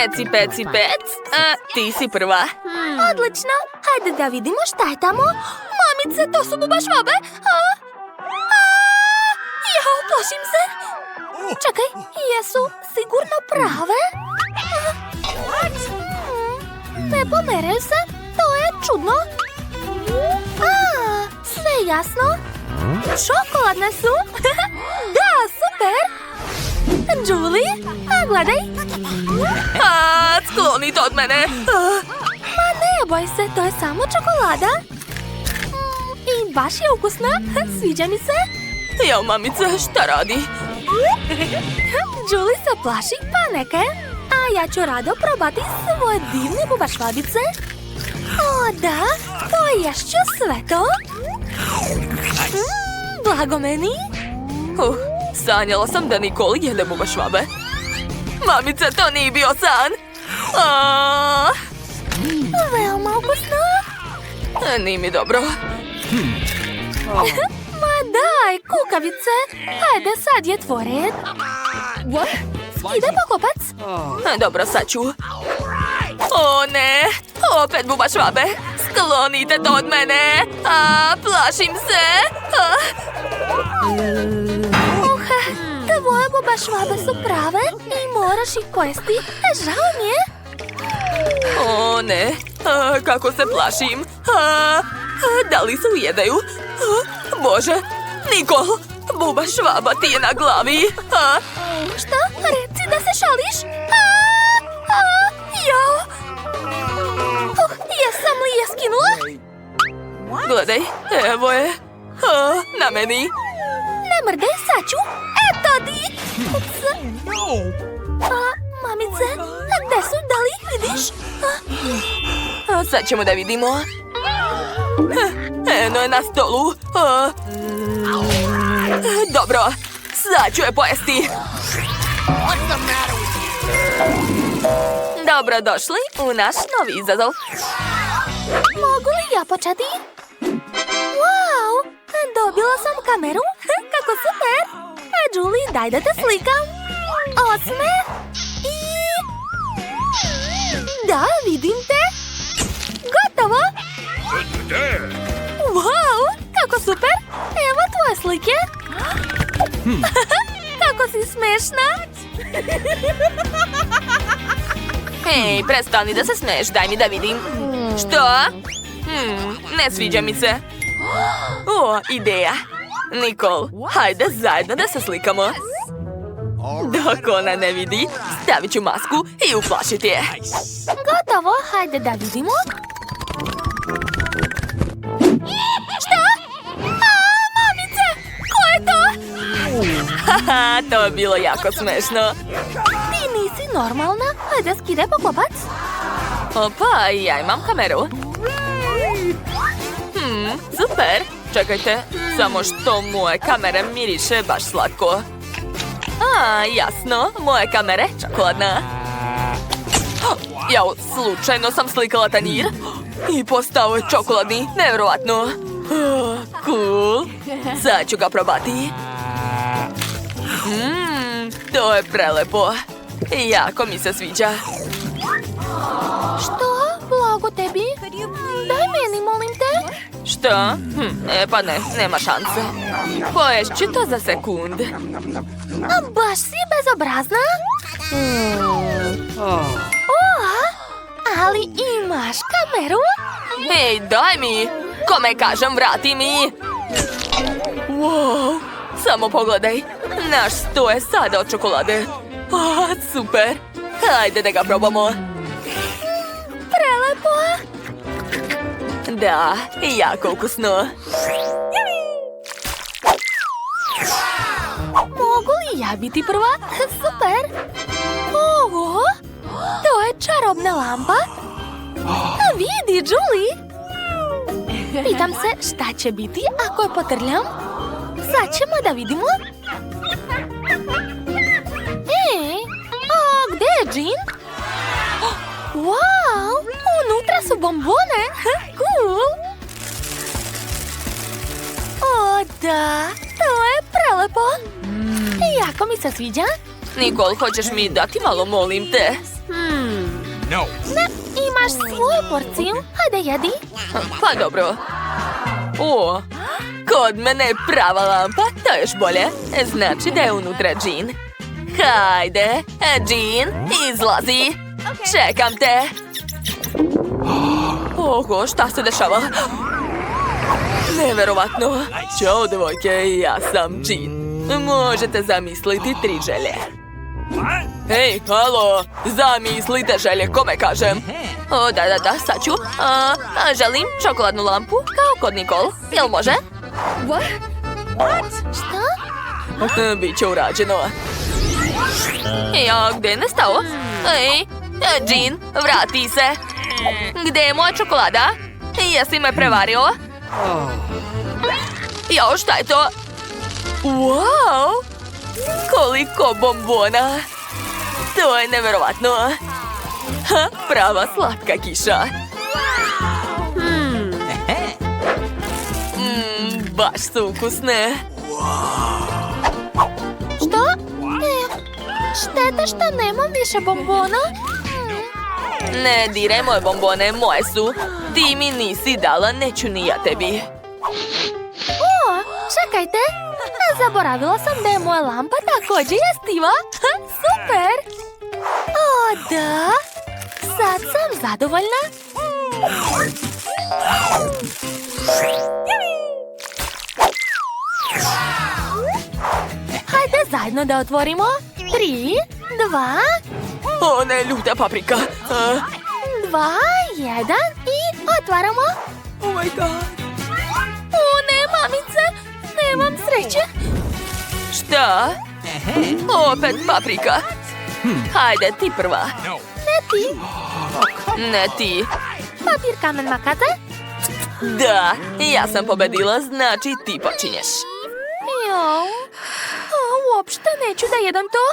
Eci, peci, pec. Ti si prva. Odlično. Hajde da vidimo šta je tamo. Mamice, to su bubašvabe. Jao, plašim se. Čekaj, jesu sigurno prave? Ne pomeraju se. To je čudno. Sve jasno. Čokoladne su. Da, super. Julie, gledaj. Sklonite od mene. Ma ne boj se, to je samo čokolada. I baš je ukusna. Sviđa mi se. Jao, mamice, šta radi? Julie se plaši, pa neke. A ja ću rado probati svoje divne bubašvabice. O, da, poješću sve to. Blago meni. Sanjala sam da Nicole jede bubašvabe. Mamice, to nije bio san. Veoma ukusno. Nije mi dobro. Ma daj, kukavice. Hajde, sad je tvoj red. Skidaj pokopac. Dobro, sad ću. O ne, opet bubašvabe. Sklonite to od mene. Plašim se. Tvoje bubašvabe su prave i moraš ih pojesti. Žao mi je. O ne, kako se plašim. Da li se ujedaju? Bože, Nicole, bubašvaba ti je na glavi. Šta? Reci da se šališ. Jao. Jesam li je skinula? Gledaj, evo je. Na meni. Ne mrdaj, sad ću. Eto ti. Ups. Mamice, gde su? Da li ih vidiš? Sad ćemo da vidimo. Eno je na stolu. Dobro, sad ću je pojesti. Dobrodošli u naš novi izazov. Mogu li ja početi? Wow, dobila sam kameru. Kako super. Julie, daj da te slikam. 8. I... Da, vidim te. Gotovo. Wow, kako super. Evo tvoje slike. Kako si smešna. Hej, prestani da se smeješ, daj mi da vidim. Što? Ne sviđa mi se. O, ideja. Nicole, hajde zajedno da se slikamo. Dok ona ne vidi, stavit ću masku i uplašiti je. Gotovo, hajde da vidimo. Šta? Mamice, ko je to? Haha, to je bilo jako smešno. Ti nisi normalna, hajde skidaj pokopac. Opa, ja imam kameru. Super. Čekajte, samo što moje kamere miriše baš slatko. Jasno, moje kamere, čokoladna. Jao, slučajno sam slikala tanjir i postao je čokoladni, nevjerovatno. Cool. Sad ću ga probati. To je prelepo. Jako mi se sviđa. Što? Blago tebi? Daj meni, molim te. Što? Pa ne, nema šanse. Poješću to za sekund. Baš si bezobrazna. Ali imaš kameru? Hej, daj mi! Kome kažem, vrati mi! Wow, samo pogledaj. Naš sto je sada od čokolade. Super! Hajde da ga probamo. Prelepo! Da, jako ukusno. Mogu li ja biti prva? Super! Oho! To je čarobna lampa. Vidi, Julie! Pitam se šta će biti ako je potrljam. Sad ćemo da vidimo. Gde je džin? Wow! Unutra su bombone! Cool! O, da! To je prelepo! Jako mi se sviđa. Nicole, hoćeš mi dati malo, molim te? Ne, imaš svoju porciju. Hajde, jedi. Pa dobro. O, kod mene je prava lampa, to je još bolje. Znači da je unutra Jean. Hajde, Jean, izlazi. Čekam te. Oho, šta se dešava? Neverovatno. Ćao, devojke, ja sam Jean. Možete zamisliti 3 želje. Hej, halo, zamislite želje, kome kažem? O, da, sad ću. Želim čokoladnu lampu, kao kod Nicole. Jel može? Šta? Biće urađeno. Ja, gdje je nestao? Ej, Jean, vrati se. Gdje je moja čokolada? Jesi me prevario? Jao, šta je to? Wow! Koliko bombona! To je neverovatno! Ha, prava slatka kiša! Baš su ukusne! Što? Šteta što nemam više bombona. Ne diraj moje bombone, moje su! Ti mi nisi dala, neću ni ja tebi! O, čekajte! Zaboravila sam da je moja lampa također jestiva. Super! O, da! Sad sam zadovoljna. Hajde zajedno da otvorimo. 3, 2... O ne, ljuta paprika! 2, 1 i otvaramo. Oh my god! O ne, mamice! Nemam sreće. Šta? Opet paprika. Hajde, ti prva. Ne ti. Ne ti. Papir, kamen, makata. Da, ja sam pobedila, znači ti počinješ. Jo. Uopšte neću da jedem to.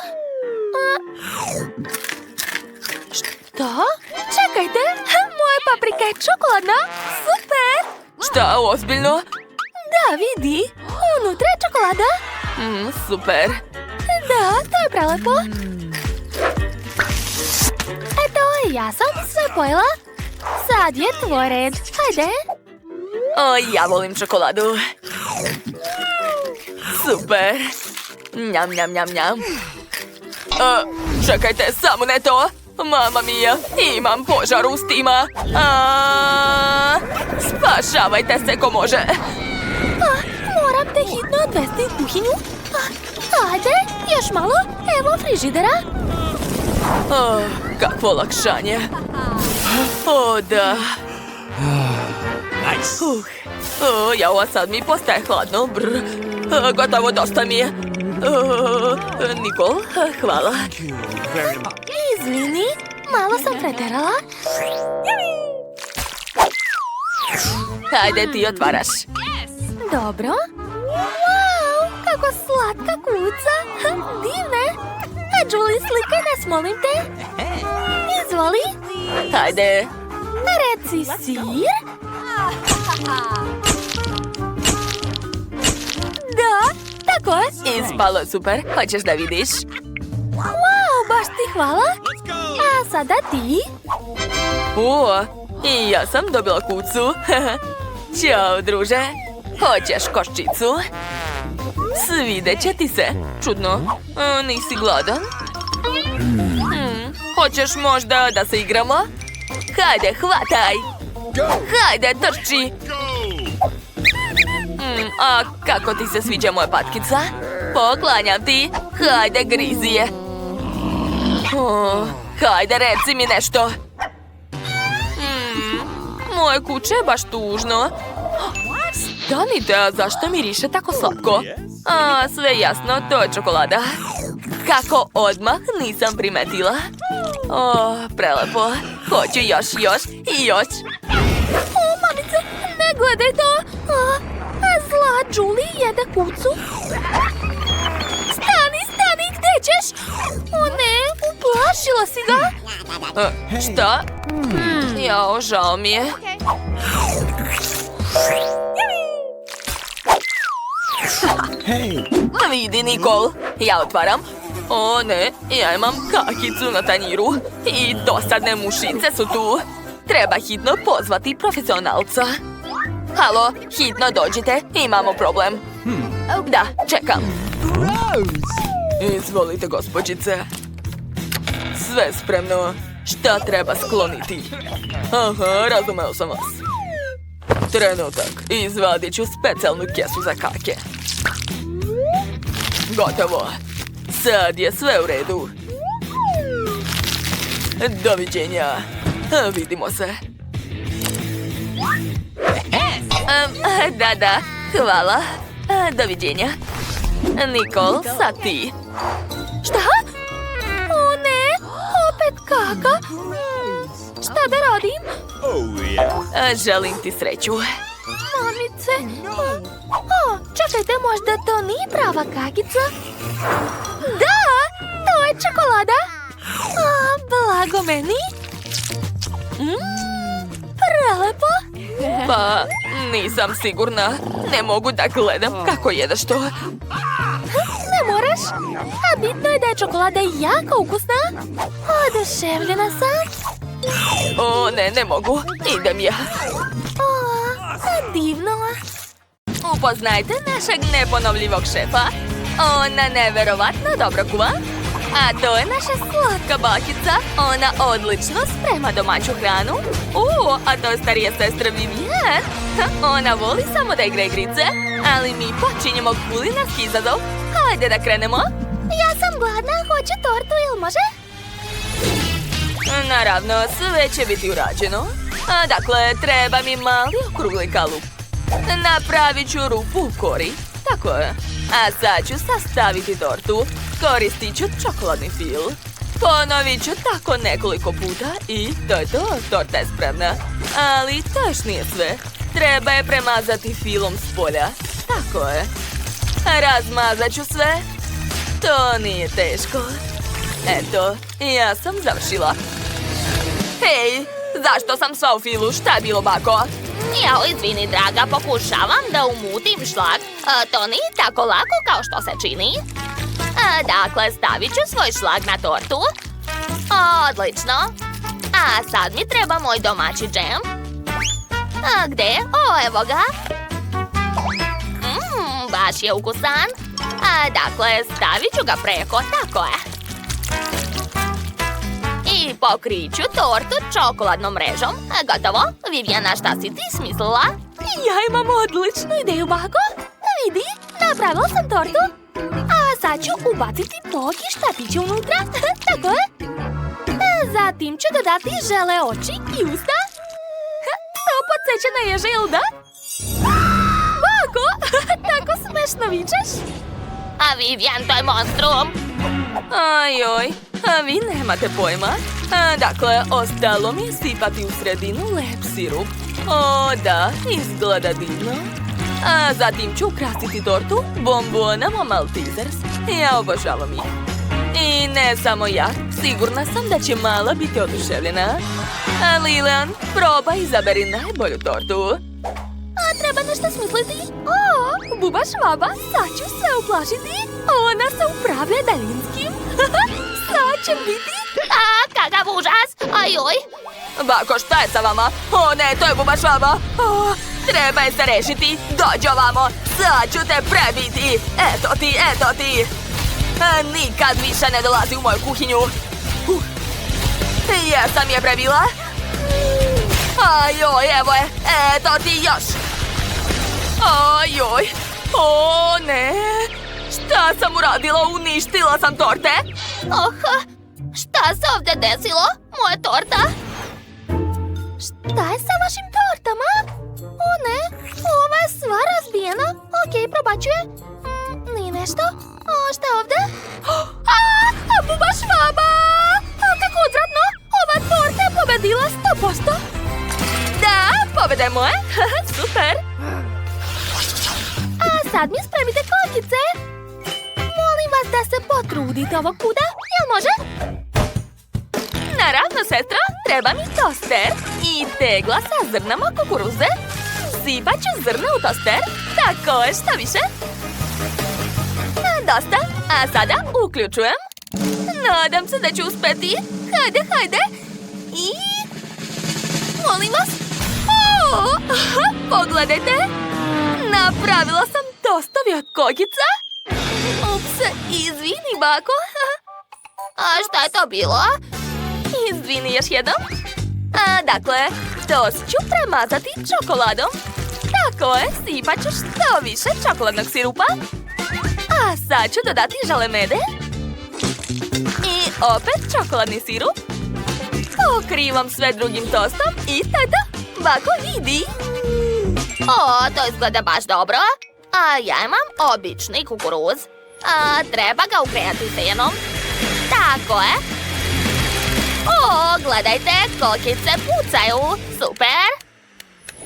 Što? Čekajte, moja paprika je čokoladna. Super. Šta, ozbiljno? Da, vidi. Unutra je čokolada. Super. Da, to je prelepo. Eto, ja sam sve pojela. Sad je tvoj red. Hajde. O, ja volim čokoladu. Super. Njam, njam, njam, njam. Čekajte, samo ne to. Mama mia, imam požar u ustima. Spašavajte se ko može. Moram te hitno odvesti u kuhinju. Ajde, još malo. Evo frižidera. Kakvo olakšanje. O, da. Jao, a sad mi postaje hladno. Brr. Gotovo, dosta mi je. Nicole, hvala. Izvini, malo sam preterala. Hajde, ti otvaraš. Dobro. Wow, kako slatka kuca. Divne. A Julie, slikaj nas, molim te. Izvoli. Hajde. Reci sir. Da, tako je. Ispalo super, hoćeš da vidiš? Wow, baš ti hvala. A sada ti. O, i ja sam dobila kucu. Ćao, druže. Hoćeš koščicu? Svidet će ti se. Čudno, nisi gladan? Hoćeš možda da se igramo? Hajde, hvataj! Hajde, trči! A kako ti se sviđa moja patkica? Poklanjam ti. Hajde, grizi je. Hajde, reci mi nešto. Moje kuće je baš tužno. Stanite, a zašto miriše tako slatko? Sve jasno, to je čokolada. Kako odmah nisam primetila. Prelepo. Hoću još i još. Mamice, ne gledaj to. Zla Julie jede kucu. Stani, gdje ćeš? O ne, uplašila si ga. Šta? Jao, žao mi je. Vidi, Nicole, ja otvaram. O ne, ja imam kakicu na tanjiru i dosadne mušice su tu. Treba hitno pozvati profesionalca. Halo, hitno dođite, imamo problem. Da, čekam. Izvolite, gospođice. Sve spremno. Šta treba skloniti? Aha, razumeo sam vas. Trenutak, izvadit ću specijalnu kesu za kake. Gotovo. Sad je sve u redu. Doviđenja. Vidimo se. Da, hvala. Doviđenja. Nikol, sad ti. Šta? O ne, opet kaka. Šta da radim? Želim ti sreću. Mamice. Čekajte, možda to nije prava kakica? Da, to je čokolada. Blago meni. Prelepo. Pa, nisam sigurna. Ne mogu da gledam kako jedeš to. Ne moraš. A bitno je da je čokolada jako ukusna. Oduševljena sam. O, ne mogu. Idem ja. Divno. Upoznajte našeg neponovljivog šefa. Ona neverovatno dobro kuva. A to je naša slatka bakica. Ona odlično sprema domaću hranu. A to je starija sestra Vivian. Ona voli samo da igra igrice. Ali mi počinjemo kulinarski izazov. Hajde da krenemo. Ja sam gladna, hoću tortu, jel može? Naravno, sve će biti urađeno. Dakle, treba mi mali okrugli kalup. Napravit ću rupu u kori. Tako je. A sad ću sastaviti tortu. Koristit ću čokoladni fil. Ponovit ću tako nekoliko puta i to je to. Torta je spremna. Ali to još nije sve. Treba je premazati filom s polja. Tako je. Razmazat ću sve. To nije teško. Eto, ja sam završila. Hej, zašto sam sva u filu? Šta je bilo, bako? Jao, izvini, draga, pokušavam da umutim šlag. To nije tako lako kao što se čini. Dakle, stavit ću svoj šlag na tortu. Odlično. A sad mi treba moj domaći džem. Gde? Evo ga. Baš je ukusan. Dakle, stavit ću ga preko, tako je. I pokrit ću tortu čokoladnom mrežom. Gotovo. Vivijana, šta si ti smislila? Ja imam odličnu ideju, bako. Vidi, napravila sam tortu. A sad ću ubaciti bok i štatiće unutra. Tako je. Zatim ću dodati žele oči i usta. To podsjeća na ježe, jel da? Bako, tako smešno vičeš. A Vivian, to je monstrum. Ajoj, a vi nemate pojma. Dakle, ostalo mi je sipati u sredinu lep sirup. O, da, izgleda divno. A zatim ću ukrasiti tortu bombonama Maltesers. Ja obožavam ih. I ne samo ja, sigurna sam da će mala biti oduševljena. Lilian, probaj, izaberi najbolju tortu. Treba nešto smisliti. Buba švaba, sad ću se uplašiti. Ona se upravlja daljinskim. Sad će biti. Kakav užas! Ajoj! Bako, šta je sa vama? O ne, to je buba švaba. Treba je se rešiti. Dođi ovamo, sad ću te prebiti. Eto ti. Nikad više ne dolazi u moju kuhinju. Jesam je prebila. Ajoj, evo je. Eto ti još. Ajoj. O ne. Šta sam uradila? Uništila sam torte. Šta se ovdje desilo? Moja torta? Šta je sa vašim tortama? O ne, ova je sva razbijena. Okej, probačuje. Nije nešto. Šta je ovdje? Buba švaba! Kako odvratno! Ova torta je pobedila 100%. Da, pobeda je moje. Super. A sad mi spremite kokice. Molim vas da se potrudite ovog puta. Jel može? Naravno, sestra. Treba mi toster i tegla sa zrnama kukuruze. Sipat ću zrna u toster. Tako je, šta više? Dosta. A sada uključujem Nadam se da ću uspeti. Hajde. I... Molim vas. Pogledajte. Napravila sam tostovi od kokica. Ups, izvini, bako. A šta je to bilo? Izvini još jednom. Dakle, tost ću premazati čokoladom. Tako je, sipat ću što više čokoladnog sirupa. A sad ću dodati žalemede. I opet čokoladni sirup. Pokrivam sve drugim tostom i tada, bako vidi. O, to izgleda baš dobro. A ja imam obični kukuruz. Treba ga ugrejati senom. Tako je. O, gledajte, kokice pucaju. Super.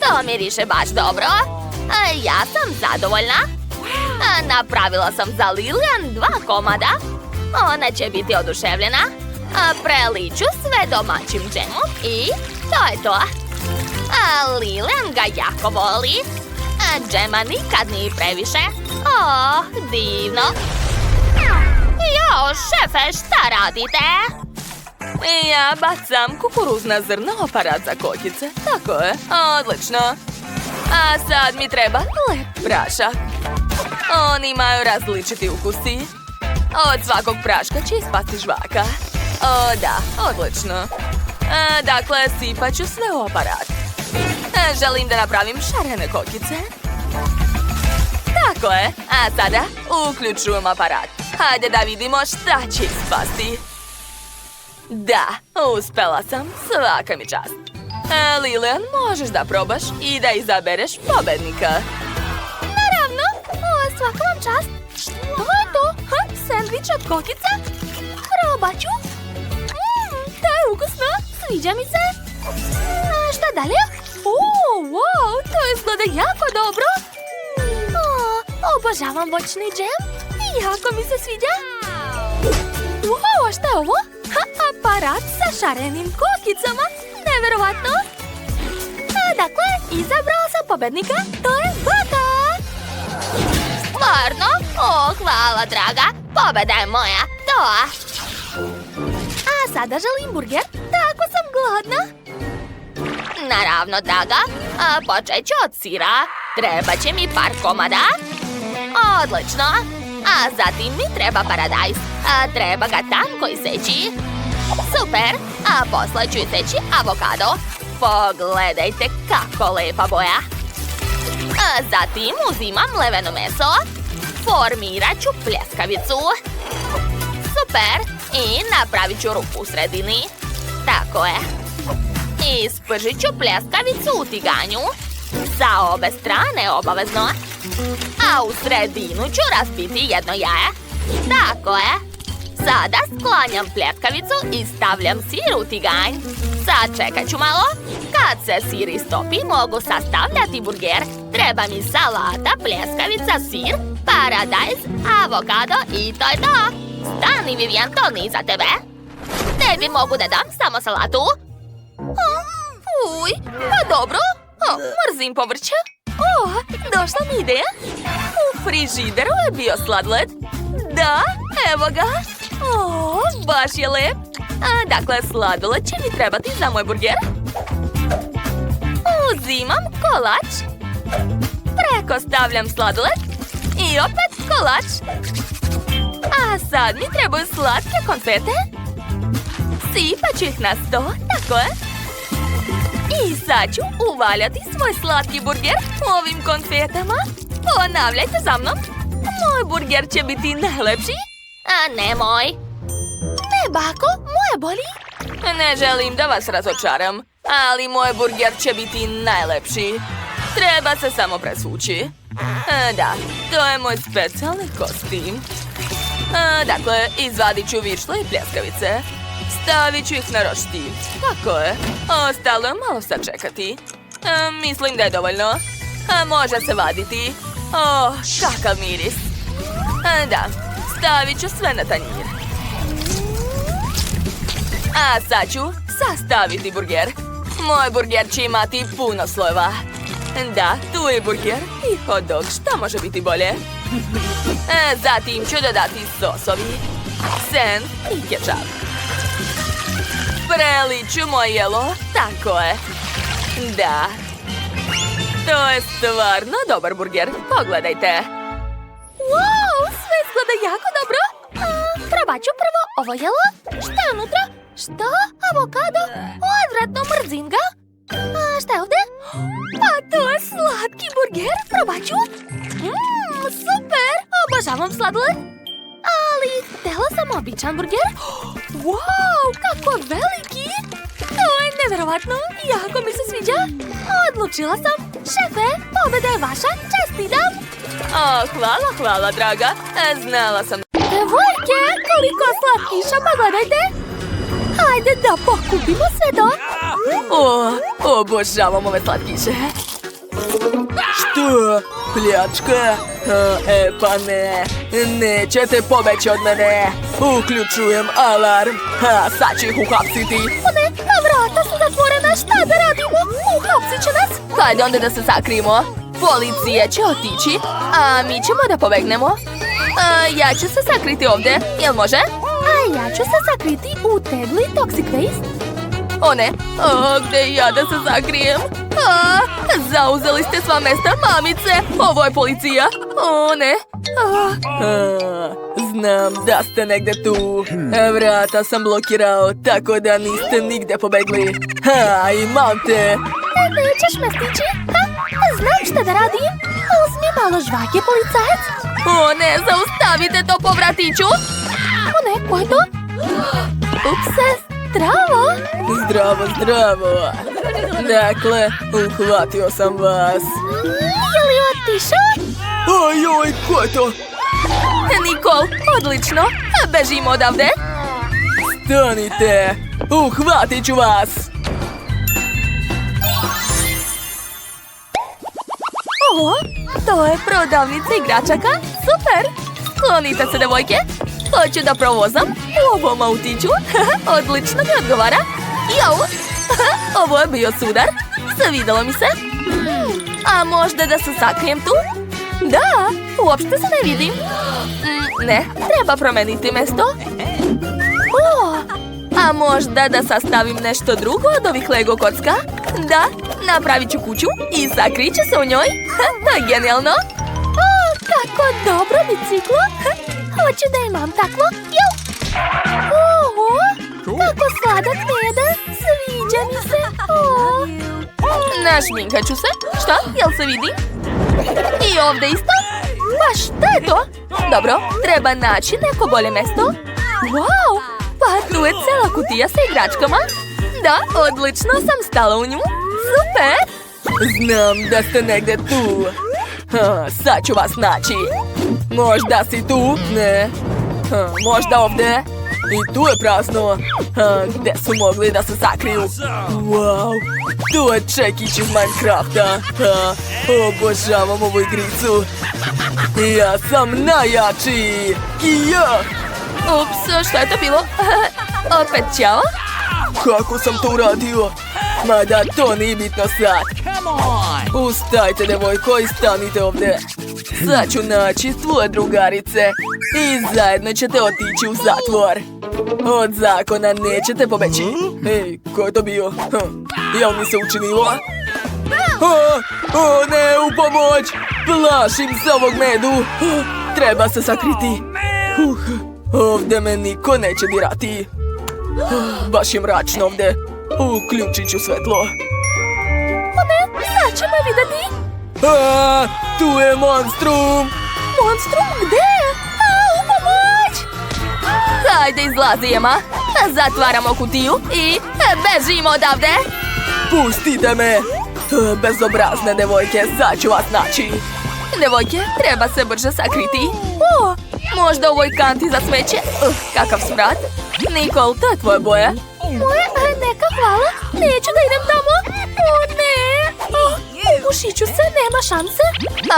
To miriše baš dobro. Ja sam zadovoljna. Napravila sam za Lilian 2 komada. Ona će biti oduševljena. Preliću sve domaćim džemom i to je to. Lilian ga jako voli. Džema nikad nije previše. O, divno. Jo, šefe, šta radite? Ja bacam kukuruzna zrna u aparat za kokice. Tako je, odlično. A sad mi treba lep prašak. Oni imaju različiti ukusi. Od svakog praška će ispasti žvaka. O, da, odlično. Dakle, sipat ću sve u aparat. Želim da napravim šarene kokice. Tako je, a sada uključujem aparat. Hajde da vidimo šta će ispasti. Da, uspela sam, svaka mi čast. Lilian, možeš da probaš i da izabereš pobednika. Naravno, svaka vam čast. To je to, sendvič od kokica. Probat ću. To je ukusno, sviđa mi se. Šta dalje? Wow, to izgleda jako dobro. Obožavam voćni džem. Jako mi se sviđa. Wow, a šta je ovo? Aparat sa šarenim kokicama. Neverovatno. Dakle, izabrala sam pobednika. To je Baka. Stvarno? O, hvala, draga. Pobeda je moja. To. A sada želim burger. Tako sam gladna. Naravno, draga. Počet ću od sira. Treba će mi par komada. Odlično. A zatim mi treba paradajz. Treba ga tanko iseći. Super. A posle ću iseći avokado. Pogledajte kako lepa boja. Zatim uzimam leveno meso. Formirat ću pljeskavicu. Super. I napravit ću rupu u sredini. Tako je. Ispržit ću pljeskavicu u tiganju. Sa obe strane obavezno. A u sredinu ću razbiti jedno jaje. Tako je. Sada sklanjam pljeskavicu i stavljam sir u tiganj. Sad čekat ću malo. Kad se sir istopi, mogu sastavljati burger. Treba mi salata, pljeskavica, sir, paradajz, avokado i to je to. Stani, Vivian, to nije za tebe. Tebi mogu da dam samo salatu. Uj, pa dobro. Mrzim povrće. Došla mi ideja. U frižideru je bio sladoled. Da, evo ga. Baš je lep. Dakle, sladoled će mi trebati za moj burger. Uzimam kolač. Preko stavljam sladoled. I opet kolač. A sad mi trebaju slatke konfete. Sipat ću ih na sto, tako je. I sad ću uvaljati svoj slatki burger ovim konfetama. Ponavljajte za mnom. Moj burger će biti najlepši. Nemoj. Ne, bako, moje boli. Ne želim da vas razočaram, ali moj burger će biti najlepši. Treba se samo presvući. Da, to je moj specijalni kostim. Dakle, izvadit ću višle i pljeskavice. Stavit ću ih na roštilj. Tako je. Ostalo je malo sačekati. Mislim da je dovoljno. Može se vaditi. Kakav miris. Da, stavit ću sve na tanjir. A sad ću sastaviti burger. Moj burger će imati puno slojeva. Da, tu je burger i hot dog. Šta može biti bolje? Zatim ću dodati sosovi. sen i kečap. Prelično jelo, tako je. Da. To je stvarno dobar burger. Pogledajte. Wow, sve izgleda jako dobro. Probat ću prvo ovo jelo. Šta je unutra? Što? Avokado? Odvratno, mrzim ga. Šta je ovdje? Pa to je slatki burger. Probat ću. Super, obožavam sladoled. Ali htjela sam običan burger. Wow, kako veliki. To je nevjerovatno. Jako mi se sviđa. Odlučila sam. Šefe, pobjeda je vaša. Čestitam. Hvala, draga. Znala sam. Devojke, koliko slatkiša, pa gledajte. Hajde da pokupimo sve to. Obožavam ove slatkiše. Što? Pljačka? Pa ne. Nećete pobeći od mene. Uključujem alarm. Sad ću ih uhapsiti. Ne, vrata su zatvorena. Šta da radimo? Uhapsit će nas. Hajde onda da se sakrijemo. Policija će otići, a mi ćemo da pobegnemo. Ja ću se sakriti ovdje. Jel može? A ja ću se sakriti u tegli Toxic Waste. O ne, gdje ja da se sakrijem? Zauzeli ste sva mesta, mamice. Ovo je policija. O ne. Znam da ste negdje tu. Vrata sam blokirao, tako da niste nigdje pobegli. Imam te. Nećeš me stići? Znam šta da radim. Uzmi malo žvake, policajac. O ne, zaustavite to po vratiću. O ne, ko je to? Upse, zdravo. Zdravo. Dakle, uhvatio sam vas. Je li otišao? Oj, ko je to? Nikol, odlično. Bežimo odavde. Stanite, uhvatit ću vas. O, to je prodavnica igračaka. Super. Sklonite se, devojke. Hoću da provozam u ovom autiću. Odlično mi odgovara. Jau. Ovo je bio sudar. Svidjelo mi se. A možda da se sakrijem tu? Da, uopšte se ne vidim. Ne, treba promeniti mesto. A možda da sastavim nešto drugo od ovih Lego kocka? Da, napravit ću kuću i sakrit ću se u njoj. To je genijalno. Kako dobro biciklo. Hoću da imam takvo. Kako sladak meda. Sviđa mi se. Našminkat ću se. Šta? Jel se vidi? I ovdje isto? Pa šta je to? Dobro, treba naći neko bolje mesto. Wow, pa tu je cela kutija sa igračkama. Da, odlično sam stala u nju. Super. Znam da ste negdje tu. Sad ću vas naći. Možda si tu? Ne. Možda ovdje? I tu je prazno. Gdje su mogli da se sakriju? Wow, to je čekić iz Minecrafta. Obožavam ovu igricu. Ja sam najjači. I ja. Ups, šta je to bilo? Opet ćao? Kako sam to uradio? Mada to nije bitno sad. Ustajte, devojko, i stanite ovdje. Sad ću naći svoje drugarice i zajedno ćete otići u zatvor. Od zakona nećete pobeći. Ej, ko je to bio? Jel mi se učinilo? O ne, u pomoć! Plašim se ovog medu. Treba se sakriti. Ovdje me niko neće dirati. Baš je mračno ovdje. Uključit ću svetlo. O ne, sad ćemo vidjeti. Tu je monstrum. Monstrum, gdje? U pomoć! Hajde, izlazi, Ema. Zatvaramo kutiju i bežimo odavde. Pustite me. Bezobrazne devojke, sad ću vas naći. Devojke, treba se brže sakriti. Možda u ovoj kanti za smeće. Kakav smrad. Nikol, to je tvoje boje. Moje? Neka, hvala. Neću da idem tamo. O ne. Ušiću se, nema šanse.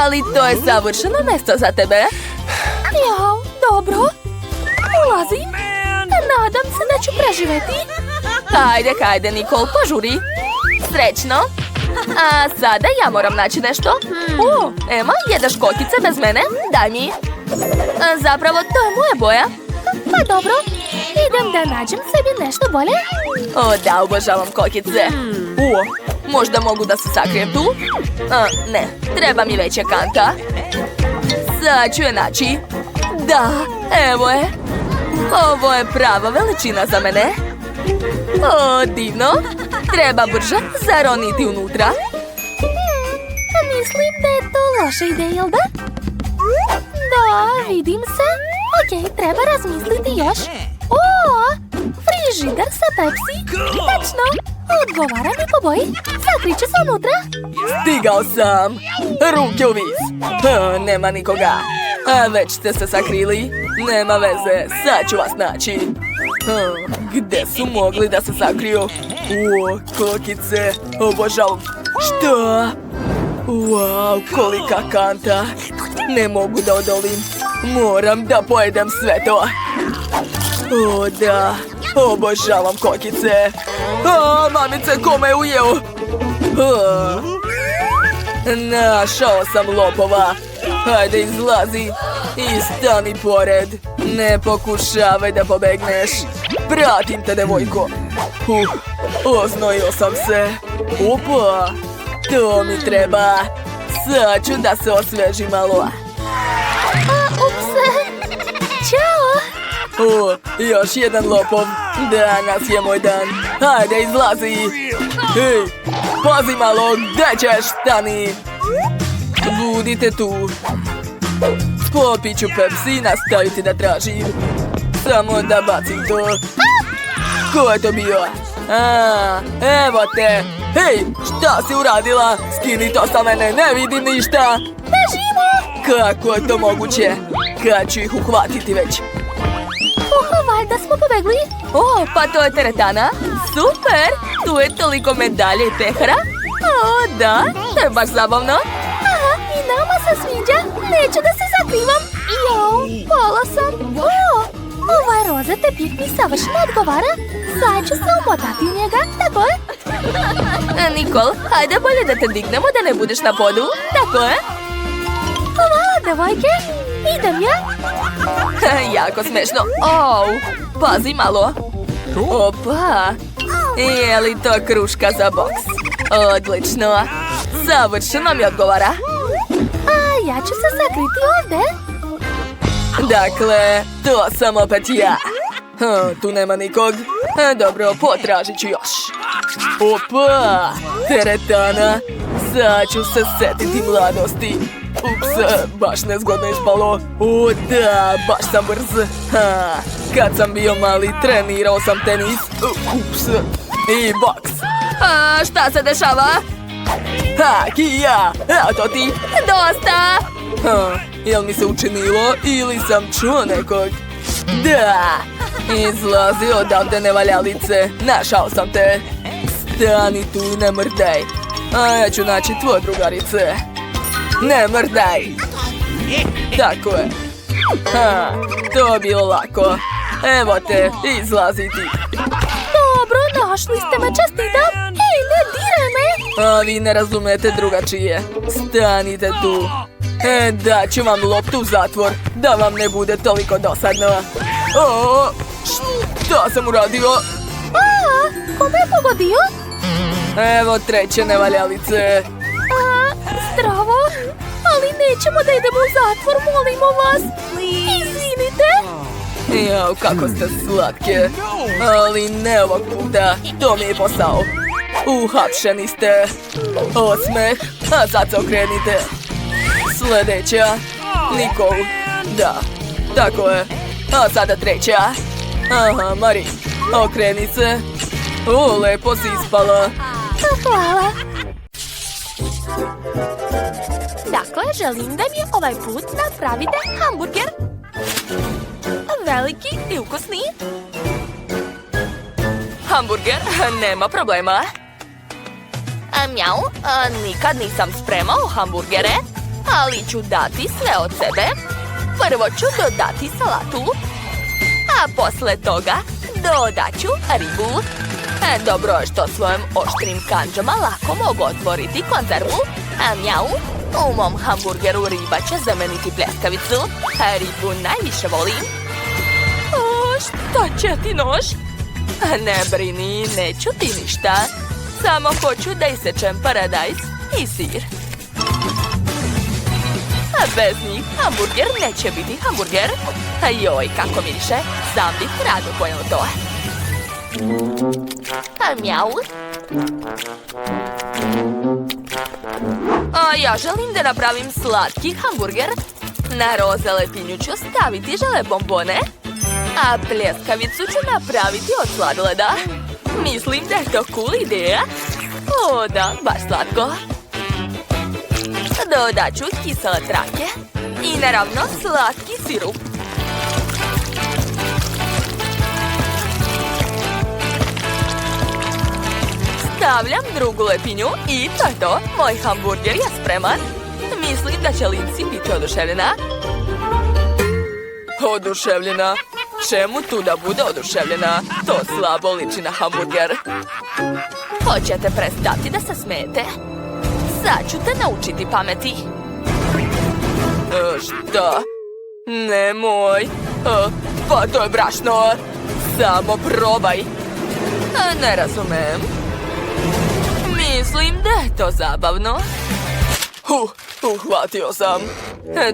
Ali to je savršeno mjesto za tebe. Jao, dobro. Ulazim. Nadam se da ću preživeti. Hajde, Nikol, požuri. Srećno. A sada ja moram naći nešto. Ema, jedeš kokice bez mene? Daj mi. Zapravo, to je moja boja. Pa dobro, idem da nađem sebi nešto bolje. O da, obožavam kokice. Možda mogu da se sakrijem tu? Ne, treba mi veća kanta. Sad ću je naći. Da, evo je. Ovo je prava veličina za mene. O, divno. Treba brže zaroniti unutra. Mislim da je to loša ideja, jel da? Da, vidim se. Okej, treba razmisliti još. O, frižider sa Pepsi. Tačno, odgovara mi po boji. Sakriću se unutra. Stigao sam. Ruke u vis. Nema nikoga. A već ste se sakrili. Nema veze, sad ću vas naći. Gde su mogli da se sakriju? O, kokice, obožavam. Šta? Wow, kolika kanta. Ne mogu da odolim. Moram da pojedem sve to. O, da. Obožavam kokice. Mamice, ko me je ujeo? Našao sam lopova. Hajde, izlazi i stani pored. Ne pokušavaj da pobegneš. Pratim te, devojko. Oznojio sam se. Opa, to mi treba. Sad ću da se osvežim malo. Ups, ćao. Još jedan lopov. Danas je moj dan. Hajde, izlazi. Hej, pazi malo, gde ćeš, stani. Budite tu. Popit ću Pepsi i nastaviti da tražim. Samo da bacim to. Ko je to bio? Evo te. Hej, šta si uradila? Skini to sa mene, ne vidim ništa. Bežimo. Kako je to moguće? Kad ću ih uhvatiti već? Valjda smo pobegli. O, pa to je teretana. Super, tu je toliko medalje i pehara. O, da, to je baš zabavno. Aha, i nama se sviđa. Neću da se sakrivam. Jao, pala sam. Ovaj roza tepih mi savršeno odgovara. Sad ću se umotati u njega, tako je? Nikol, hajde bolje da te dignemo da ne budeš na podu. Tako je? Hvala, devojke. Idem ja. Jako smešno. Pazi malo. Opa. Je li to kruška za boks? Odlično. Savršeno mi odgovara. A ja ću se sakriti ovde. Dakle, to sam opet ja. Tu nema nikog. Dobro, potražit ću još. Opa, teretana. Sad ću se setiti mladosti. Ups, baš nezgodno ispalo. O da, baš sam brz. Kad sam bio mali, trenirao sam tenis. Ups, i boks. Šta se dešava? Kija, evo to ti. Dosta. Jel mi se učinilo ili sam čuo nekog? Da, izlazi odavde, nevaljalice. Našao sam te. Stani tu i ne mrdaj. A ja ću naći tvoje drugarice. Ne mrdaj. Tako je. To je bilo lako. Evo te, izlazi ti. Dobro, našli ste me, čestitam. Hej, ne diraj me. A vi ne razumete drugačije. Stanite tu. Daću vam loptu u zatvor, da vam ne bude toliko dosadno. Šta sam uradio? Kome je pogodio? Evo treće nevaljalice. Zdravo, ali nećemo da idemo u zatvor, molimo vas. Izvinite. Jao, kako ste slatke. Ali ne ovog puta, to mi je posao. Uhapšeni ste. Osmeh, a sad se okrenite. Sljedeća, Nikol. Da, tako je. A sada treća. Aha, Mari, okreni se. Lepo si ispala. Hvala. Dakle, želim da mi ovaj put napravite hamburger. Veliki i ukusni. Hamburger, nema problema. Mjau, nikad nisam spremao hamburgere, ali ću dati sve od sebe. Prvo ću dodati salatu, a posle toga dodat ću ribu. Dobro je što svojim oštrim kandžama lako mogu otvoriti konzervu. Mjau, u mom hamburgeru riba će zameniti pljeskavicu. Ribu najviše volim. Šta će ti nož? Ne brini, neću ti ništa. Samo hoću da isečem paradajz i sir. A bez njih hamburger neće biti hamburger. Joj, kako miriše. Sam bih rado pojela to. Mjau. A ja želim da napravim slatki hamburger. Na roze lepinju ću staviti žele bombone, a pljeskavicu ću napraviti od sladoleda. Mislim da je to cool ideja. O da, baš slatko. Dodat ću kisele trake i naravno slatki sirup. Stavljam drugu lepinju i to je to. Moj hamburger je spreman. Mislim da će Lindsay biti oduševljena. Oduševljena? Čemu tu da bude oduševljena? To slabo liči na hamburger. Hoćete prestati da se smijete? Sad ću te naučiti pameti. Šta? Nemoj. Pa to je brašno. Samo probaj. Ne razumem. Mislim da je to zabavno. Uhvatio sam.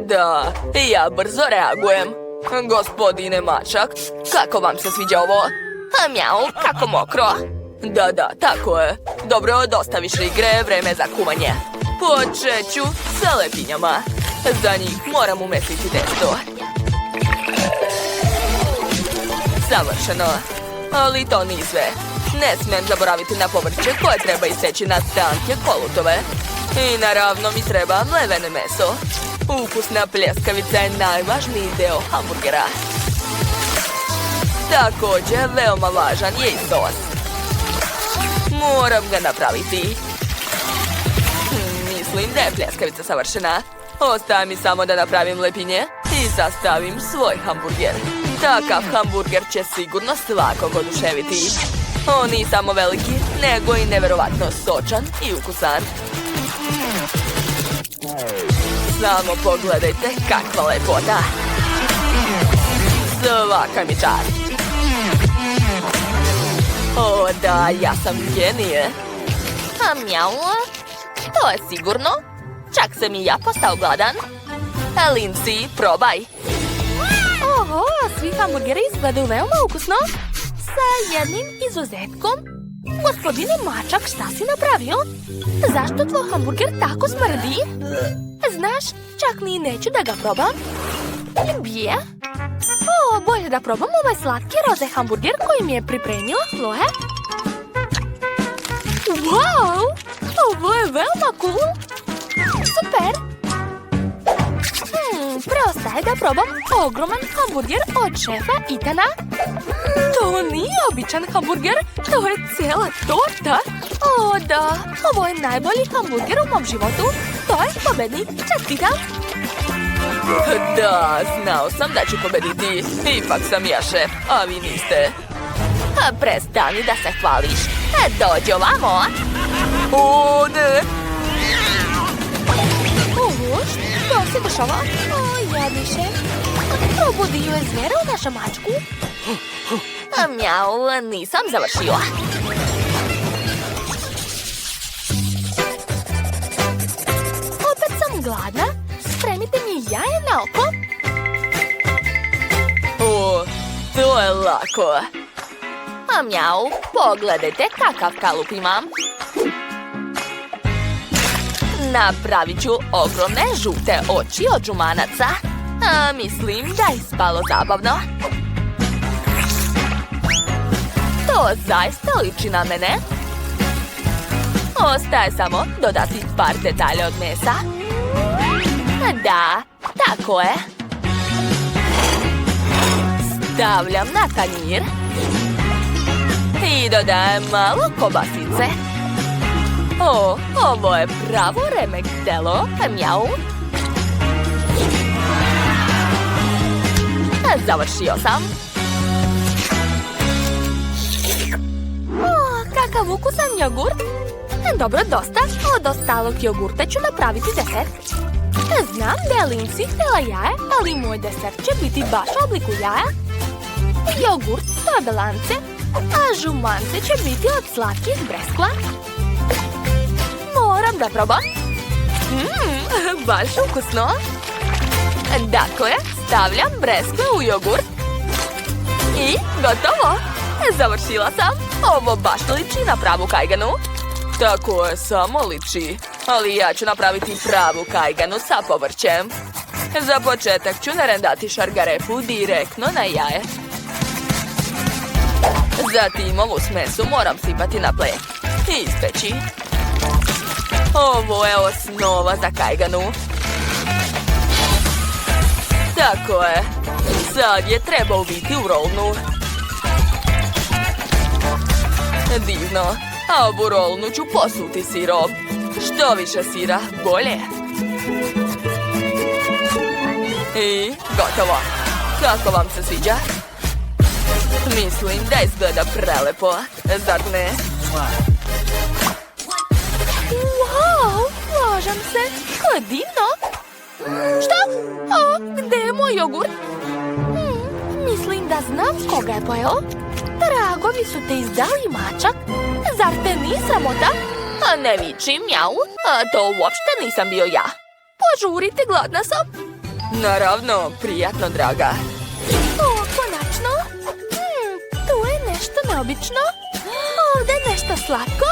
Da, ja brzo reagujem. Gospodine Mačak, kako vam se sviđa ovo? Mjau, kako mokro. Da, tako je. Dobro, dosta više igre, vreme za kumanje. Počet ću sa lepinjama. Za njih moram umestiti testo. Savršeno. Ali to nije sve. Ne smijem zaboraviti na povrće koje treba iseći na tanke kolutove. I naravno mi treba mlevene meso. Ukusna pljeskavica je najvažniji deo hamburgera. Također, veoma važan je i sos. Moram ga napraviti. Mislim da je pljeskavica savršena. Ostaje mi samo da napravim lepinje i sastavim svoj hamburger. Takav hamburger će sigurno svakog oduševiti. On nije samo veliki, nego i neverovatno sočan i ukusan. Samo pogledajte kakva lepota. Svaka mi čast. O da, ja sam genije. Mjau, to je sigurno. Čak sam i ja postao gladan. Lindsay, probaj. Oho, svi hamburgeri izgledaju veoma ukusno. Sa jednim izuzetkom. Gospodine Mačak, šta si napravio? Zašto tvoj hamburger tako smrdi? Znaš, čak ni neću da ga probam. Bije? O, bolje da probam ovaj slatki roze hamburger koji mi je pripremila Chloe. Wow! Ovo je veoma cool. Super! Preostaje da probam ogroman hamburger od šefa Ethana. To nije običan hamburger, to je cijela torta. O da, ovo je najbolji hamburger u mom životu. To je pobednik, čestitam. Da, znao sam da ću pobediti. Ipak sam ja šef, a vi niste. Prestani da se hvališ. Dođi ovamo. O, ne! Ovo, što se dešava? O, jadni šef. Probudio je zvera u našu mačku. Mjau, nisam završio. Opet sam gladna. Spremite mi jaje na oko. O, to je lako. Mjau, pogledajte kakav kalup imam. Napravit ću ogromne žute oči od žumanaca. Mislim da je ispalo zabavno. To zaista liči na mene. Ostaje samo dodati par detalja od mesa. Da, tako je. Stavljam na tanjir. I dodajem malo kobasice. O, ovo je pravo remek delo. Mjau. Završio sam. O, kakav ukusan jogurt. Dobro, dosta. Od ostalog jogurta ću napraviti desert. Znam da je Lindsay htjela jaje, ali moj desert će biti baš u obliku jaja. Jogurt, to je belance, a žumance će biti od slatkih breskva. Moram da probam. Baš ukusno. Dakle, stavljam breskve u jogurt. I gotovo. Završila sam. Ovo baš liči na pravu kajganu. Tako je, samo liči. Ali ja ću napraviti pravu kajganu sa povrćem. Za početak ću narendati šargarepu direktno na jaje. Zatim ovu smesu moram sipati na pleh i ispeći. Ovo je osnova za kajganu. Tako je. Sad je treba uviti u rolnu. Divno. A ovu rolnu ću posuti sirom. Što više sira, bolje. I gotovo. Kako vam se sviđa? Mislim da izgleda prelepo, zar ne? Wow, slažem se. To je divno. Šta? A, gde je moj jogurt? Mislim da znam koga je pojeo. Dragovi su te izdali mačak. Zar te nije sramota? A ne viči, mjau. A to uopšte nisam bio ja. Požurite, gladna sam. Naravno, prijatno, draga. O, konačno. Tu je nešto neobično. Ovdje je nešto slatko.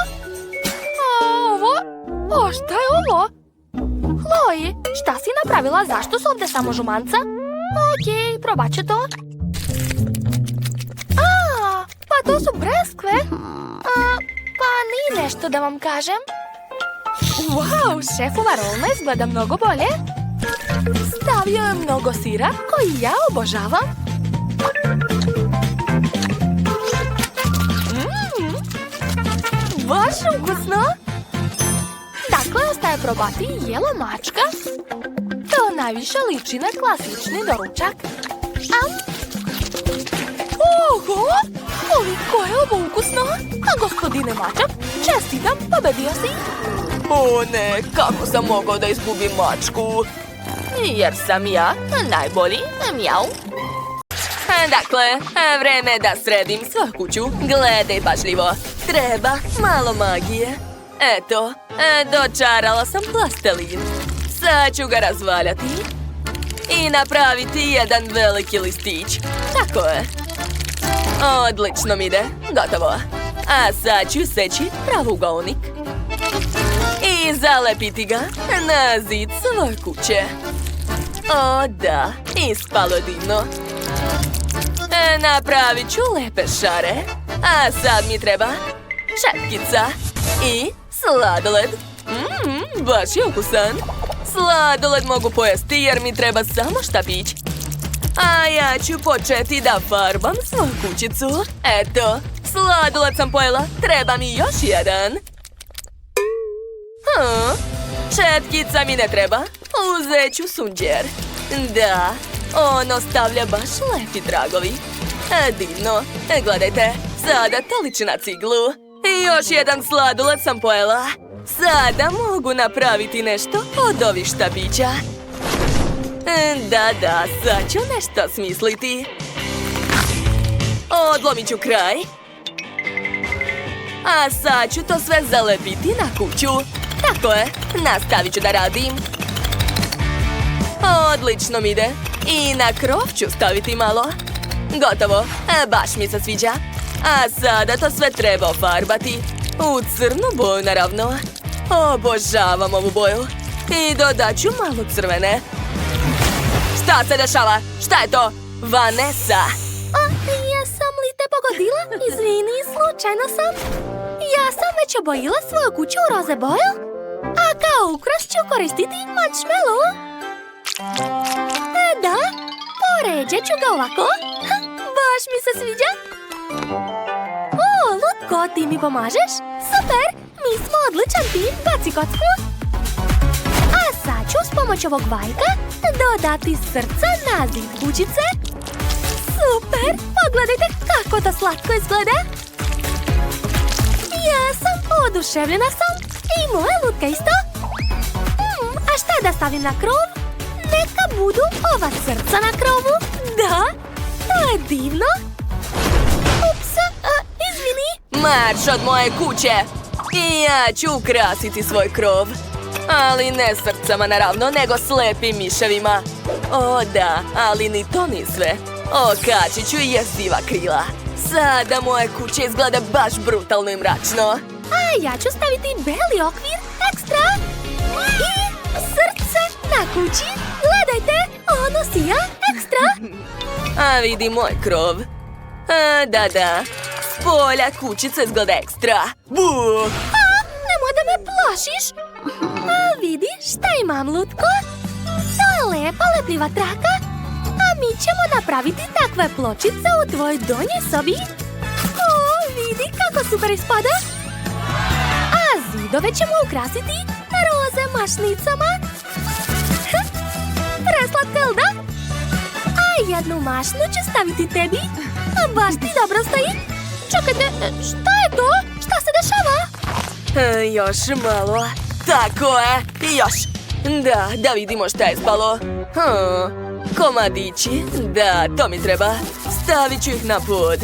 A ovo? O, šta je ovo? Chloe, šta si napravila? Zašto su ovdje samo žumanca? Okej, probat ću to. A, pa to su breskve. Pa nije nešto da vam kažem. Wow, šefova rolna izgleda mnogo bolje. Stavio je mnogo sira koji ja obožavam. Baš ukusno. Dakle, ostaje probati jelo mačka. To najviše liči na klasični doručak. Oho! Koliko je ovo ukusno! A gospodine mačak, čestitam, pobedio si! O ne, kako sam mogao da izgubim mačku? Jer sam ja najbolji, mjau. Dakle, vreme je da sredim svoju kuću. Gledaj pažljivo. Treba malo magije. Eto, dočarala sam plastelin. Sad ću ga razvaljati i napraviti jedan veliki listić. Tako je. Odlično mi ide. Gotovo. A sad ću seći pravougaonik i zalepiti ga na zid svoje kuće. O da, ispalo divno. Napravit ću lepe šare. A sad mi treba šetkica i sladoled. Baš je ukusan. Sladoled mogu pojesti jer mi treba samo štapić. A ja ću početi da farbam svoju kućicu. Eto, sladoled sam pojela, treba mi još jedan. Šetkica mi ne treba, uzet ću sunđer. Da, on ostavlja baš lepi tragovi. Divno, gledajte, sada to liči na ciglu. I još jedan sladoled sam pojela. Sada mogu napraviti nešto od ovih štapića. Da, sad ću nešto smisliti. Odlomit ću kraj. A sad ću to sve zalepiti na kuću. Tako je, nastavit ću da radim. Odlično mi ide. I na krov ću staviti malo. Gotovo, baš mi se sviđa. A sada to sve treba ofarbati. U crnu boju, naravno. Obožavam ovu boju. I dodat ću malo crvene. Šta se dešava? Šta je to? Vanessa! Jesam li te pogodila? Izvini, slučajno sam. Ja sam već obojila svoju kuću u roze boju. A kao ukras ću koristiti marshmallow. Da, poređet ću ga ovako. Baš mi se sviđa. O, Lutko, ti mi pomažeš? Super, mi smo odličan tim, baci kocku. A sad ću s pomoć ovog vajka dodati srca na zid kućice. Super, pogledajte kako to slatko izgleda. Ja sam oduševljena sam i moja Lutka isto. A šta da stavim na krov? Neka budu ova srca na krovu. Da, to je divno. Marš od moje kuće! I ja ću ukrasiti svoj krov. Ali ne srcama naravno, nego slepim miševima. O da, ali ni to ni sve. Okačit ću i jeziva krila. Sada moje kuće izgleda baš brutalno i mračno. A ja ću staviti beli okvir ekstra. I srce na kući. Gledajte, ono sija ekstra. A vidi moj krov. Da. S polja kućica izgleda ekstra. Buh! Nemoj da me plašiš. A vidi šta imam, Lutko. To je lepa lepljiva traka. A mi ćemo napraviti takve pločice u tvojoj donjoj sobi. O, vidi kako super ispada. A zidove ćemo ukrasiti roze mašnicama. Preslatko, jel da? A jednu mašnu ću staviti tebi. A baš ti dobro stoji. Čekajte, šta je to? Šta se dešava? Još malo. Tako je, još. Da vidimo šta je spalo. Komadići, da, to mi treba. Stavit ću ih na pod.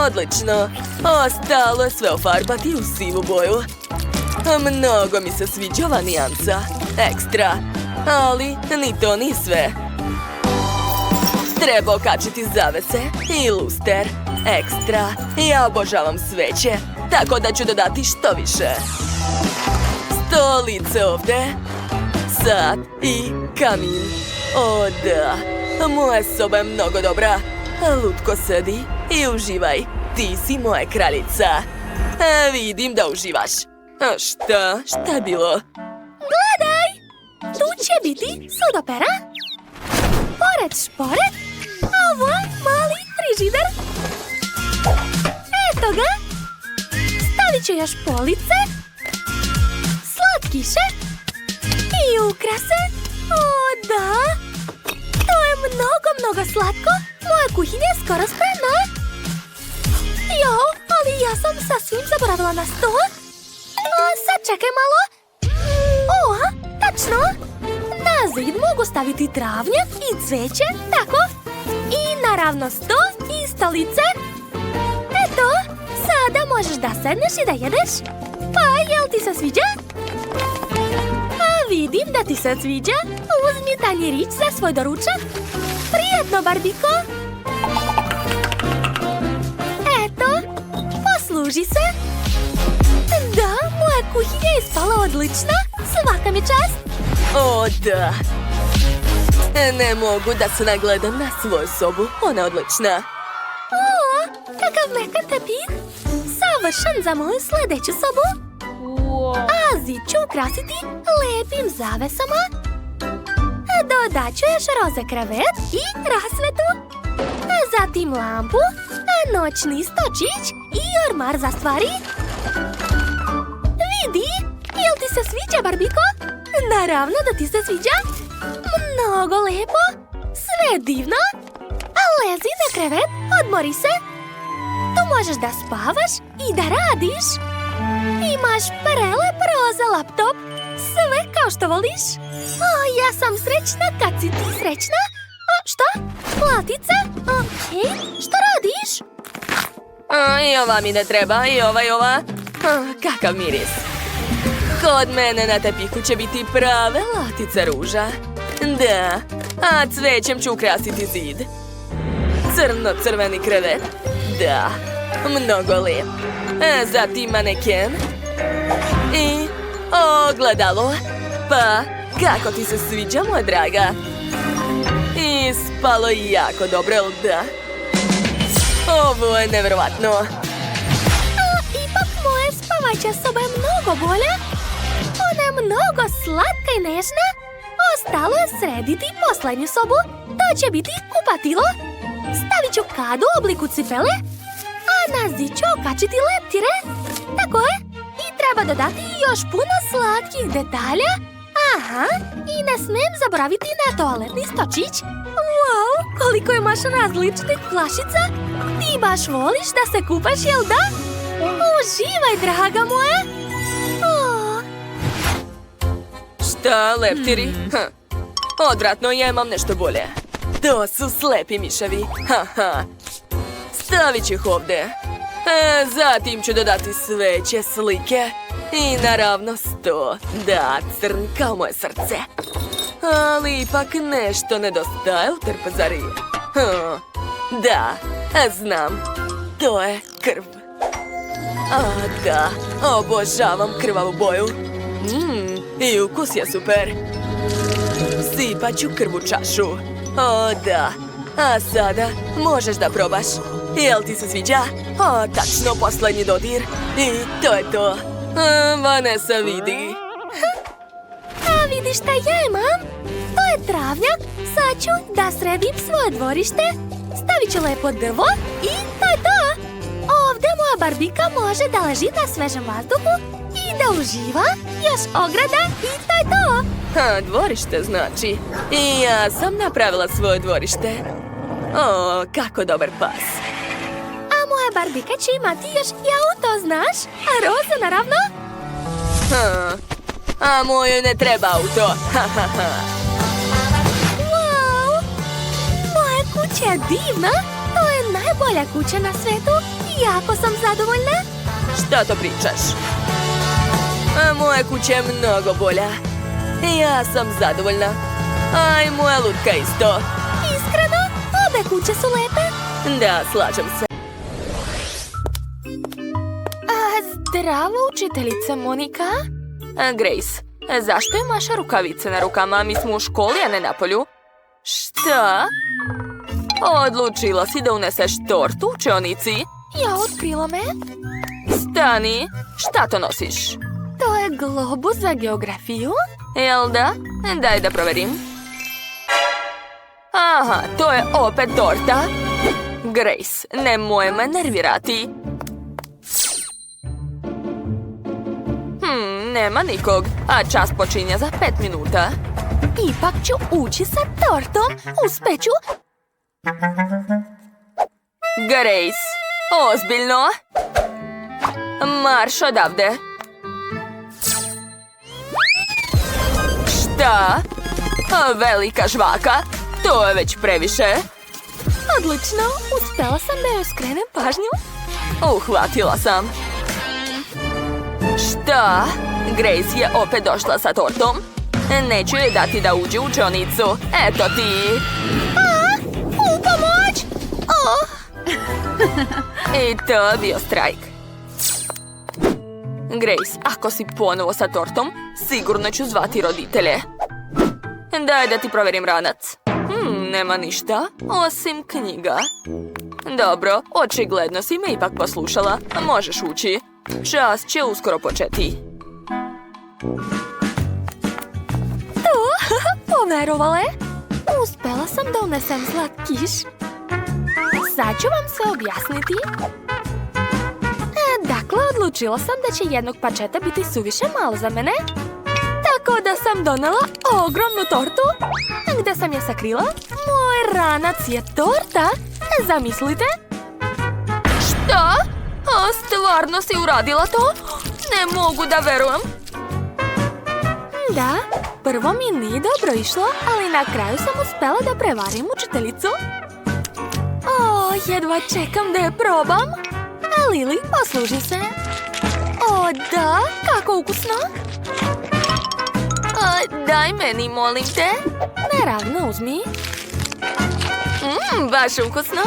Odlično. Ostalo je sve ofarbati u sivu boju. Mnogo mi se sviđa ova nijansa. Ekstra. Ali ni to ni sve. Treba okačiti zavese i luster. Ekstra. Ja obožavam sveće, tako da ću dodati što više. Stolice ovde. Sat i kamin. O da, moja soba je mnogo dobra. Lutko, sedi i uživaj. Ti si moja kraljica. Vidim da uživaš. Šta je bilo? Gledaj! Tu će biti sudopera. Pored šporet. A ovo mali frižider. Eto ga. Stavit ću još police. Slatkiše. I ukrase. O da. To je mnogo slatko. Moja kuhinja je skoro spremna. Jo, ali ja sam sasvim zaboravila na sto. Sad čekaj malo. O, tačno. Na zid mogu staviti travnjak i cveće, tako. I naravno sto i stolice. Eto, sada možeš da sedneš i da jedeš. Pa, jel ti se sviđa? A vidim da ti se sviđa. Uzmi tanjirić za svoj doručak. Prijetno, Barbiko. Eto, posluži se. Da, moja kuhinja je ispala odlična. Svaka mi čast. O da. Ne mogu da se nagledam na svoju sobu. Ona je odlična. O, kakav mekan tepih. Savršen za moju sljedeću sobu. A zid ću ukrasiti lepim zavesama. Dodat ću još roze krevet i rasvetu. Zatim lampu, noćni stočić i ormar za stvari. Vidi, jel ti se sviđa, Barbiko? Naravno da ti se sviđa. Mnogo lepo, sve divno. A lezi na krevet, odmori se. Tu možeš da spavaš i da radiš. Imaš prelep roza laptop. Sve kao što voliš. Ja sam srećna kad si ti srećna. Šta? Platica? Hej, šta radiš? I ova mi ne treba, i ova. Kakav miris. Kod mene na tepihu će biti prave latice ruža. Da, a cvećem ću ukrasiti zid. Crno-crveni krevet. Da, mnogo lijep. Zatim maneken. I ogledalo. Pa, kako ti se sviđa, moja draga? Ispalo je jako dobro, jel da? Ovo je nevjerovatno. Ipak moja spavača soba je mnogo bolja. Ona je mnogo slatka i nežna. Ostalo je srediti posljednju sobu. To će biti kupatilo. Stavit ću kadu u obliku cipele. A na zid ću okačiti leptire. Tako je. I treba dodati još puno slatkih detalja. Aha, i ne smijem zaboraviti na toaletni stočić. Wow, koliko imaš različitih flašica. Ti baš voliš da se kupaš, jel da? Uživaj, draga moja. Šta, leptiri? Odvratno, ja imam nešto bolje. To su slepi miševi. Stavit ću ih ovde. Zatim ću dodati sveće, slike i naravno 100. Da, crn kao moje srce. Ali ipak nešto nedostaje u trpezari. Da, znam. To je krv. Da, obožavam krvavu boju. I ukus je super. Sipat ću krv u čašu. Da. A sada možeš da probaš. Jel ti se sviđa? Tačno, posljednji dodir. I to je to. Vanessa, vidi. A vidiš šta ja imam? To je travnjak. Sad ću da sredim svoje dvorište. Stavit ću lepo drvo i to je to. Ovdje moja Barbika može da leži na svežem vazduhu i da uživa. Još ograda i to je to. Dvorište znači. I ja sam napravila svoje dvorište. Kako dobar pas. A moja Barbika će imati još i auto, znaš? A Roza, naravno. A mojoj ne treba auto. Wow! Moja kuća je divna. To je najbolja kuća na svetu. Jako sam zadovoljna. Šta to pričaš? Moja kuća je mnogo bolja. Ja sam zadovoljna. A i moja lutka isto. Iskreno, obe kuće su lepe. Da, slažem se. Zdravo, učiteljice Monika. Grace, zašto imaš rukavice na rukama? Mi smo u školi, a ne na polju. Šta? Odlučila si da uneseš tortu u učionici? Ja, otkrila me. Stani, šta to nosiš? To je globus za geografiju. Jel da? Daj da proverim. Aha, to je opet torta. Grace, nemoj me nervirati. Nema nikog, a čas počinje za 5 minuta. Ipak ću ući sa tortom. Uspeću. Grace, ozbiljno? Marš odavde. Šta? Velika žvaka? To je već previše. Odlično, uspjela sam da joj skrenem pažnju. Uhvatila sam. Šta? Grace je opet došla sa tortom. Neću joj dati da uđe u učionicu. Eto ti. U pomoć! I to je bio strajk. Grace, ako si ponovo sa tortom, sigurno ću zvati roditelje. Daj da ti proverim ranac. Nema ništa, osim knjiga. Dobro, očigledno si me ipak poslušala. Možeš ući. Čas će uskoro početi. Poverovale? Uspela sam da unesem slatkiš. Sad ću vam sve objasniti. Dakle, odlučila sam da će jednog pačeta biti suviše malo za mene. Tako da sam donela ogromnu tortu. Gde sam je sakrila? Moj ranac je torta. Zamislite. Šta? Stvarno si uradila to? Ne mogu da verujem. Da, prvo mi nije dobro išlo, ali na kraju sam uspela da prevarim učiteljicu. Jedva čekam da je probam. Lili, posluži se. Da, kako ukusno. Daj meni, molim te. Naravno, uzmi. Baš ukusno.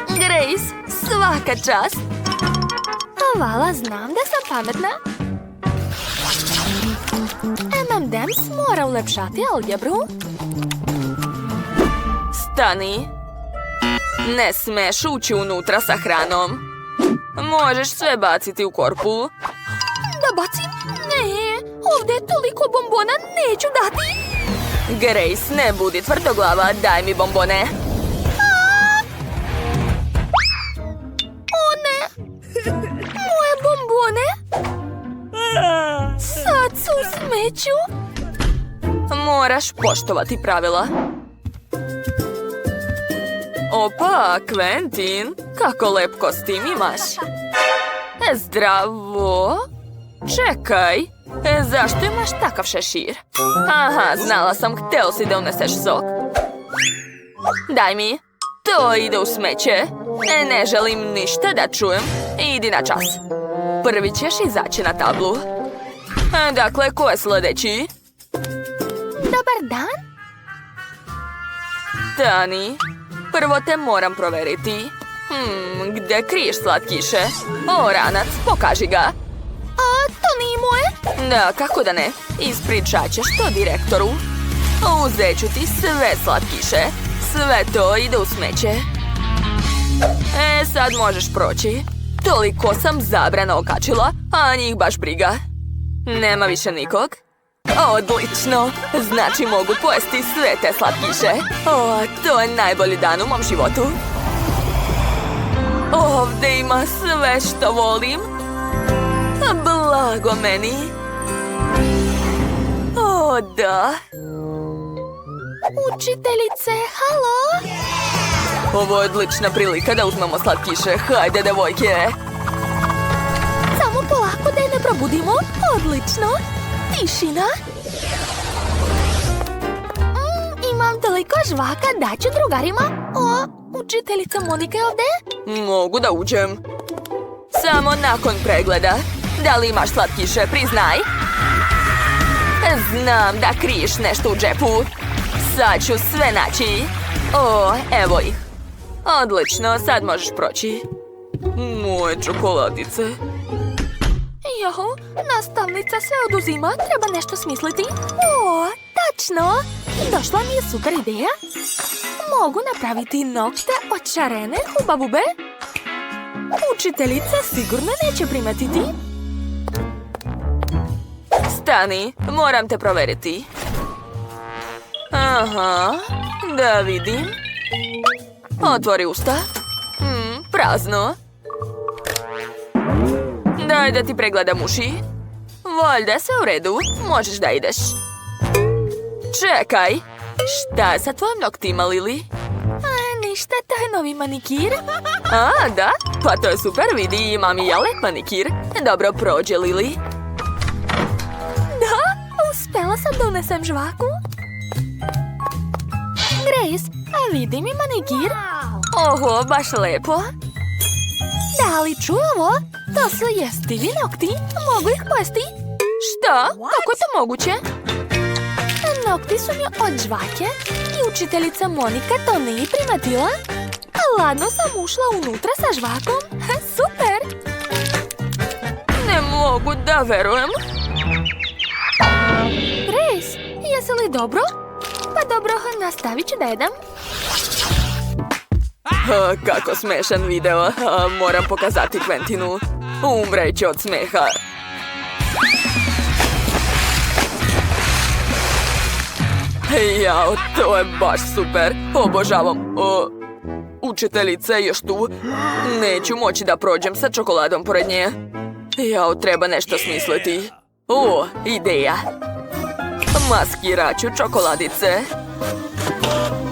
Grace, svaka čast. Hvala, znam da sam pametna. M&M's mora ulepšati algebru. Stani. Ne smeš ući unutra sa hranom. Možeš sve baciti u korpu. Da bacim? Ne, ovdje je toliko bombona, neću dati. Grace, ne budi tvrdoglava, daj mi bombone. O ne, moje bombone. Sad su u smeću. Moraš poštovati pravila. Opa, Quentin, kako lep kostim imaš. Zdravo. Čekaj, zašto imaš takav šešir? Aha, znala sam, hteo si da uneseš sok. Daj mi, to ide u smeće. Ne želim ništa da čujem. Idi na čas. Prvi ćeš izaći na tablu. Dakle, ko je sljedeći? Dobar dan. Dani, prvo te moram proveriti. Gdje kriješ slatkiše? O, ranac, pokaži ga. A, to nije moje. Da, kako da ne? Ispričat ćeš to direktoru. Uzet ću ti sve slatkiše. Sve to ide u smeće. Sad možeš proći. Toliko sam zabrana okačila, a njih baš briga. Nema više nikog? Odlično! Znači mogu pojesti sve te slatkiše. To je najbolji dan u mom životu. Ovdje ima sve što volim. Blago meni. O, da. Učiteljice, halo? Ovo je odlična prilika da uzmemo slatkiše. Hajde, devojke. Samo polako da je ne probudimo. Odlično. Tišina. Imam toliko žvaka, daću drugarima. O, učiteljica Monika je ovdje? Mogu da uđem. Samo nakon pregleda. Da li imaš slatkiše, priznaj. Znam da kriješ nešto u džepu. Sad ću sve naći. O, evo ih. Odlično, sad možeš proći. Moje čokoladice. Joho, nastavnica sve oduzima, treba nešto smisliti. O, tačno! Došla mi je super ideja. Mogu napraviti nokte od šarene hubabube. Učiteljica sigurno neće primetiti. Stani, moram te proveriti. Aha, da vidim. Otvori usta. Prazno. Daj da ti pregledam uši. Valjda sve u redu, možeš da ideš. Čekaj, šta je sa tvojim noktima, Lili? Ništa, to je novi manikir. A, da? Pa to je super, vidi, imam i ja lep manikir. Dobro prođe, Lili. Da, uspela sam da unesem žvaku. Grace, a vidi mi manikir. Oho, baš lepo. Da li čuj ovo? To su jestivi nokti. Mogu ih pojesti? Šta? Kako je to moguće? Nokti su mi od žvake i učiteljica Monika to nije primetila. A ladno sam ušla unutra sa žvakom. Super! Ne mogu da verujem. Grace, jesi li dobro? Pa dobro, nastavit ću da jedem. Kako smešan video. Moram pokazati Quentinu. Umreće od smeha. Jao, to je baš super. Obožavam. Učiteljica je još tu. Neću moći da prođem sa čokoladom pored nje. Jao, treba nešto smisliti. O, ideja. Maskirat ću čokoladice.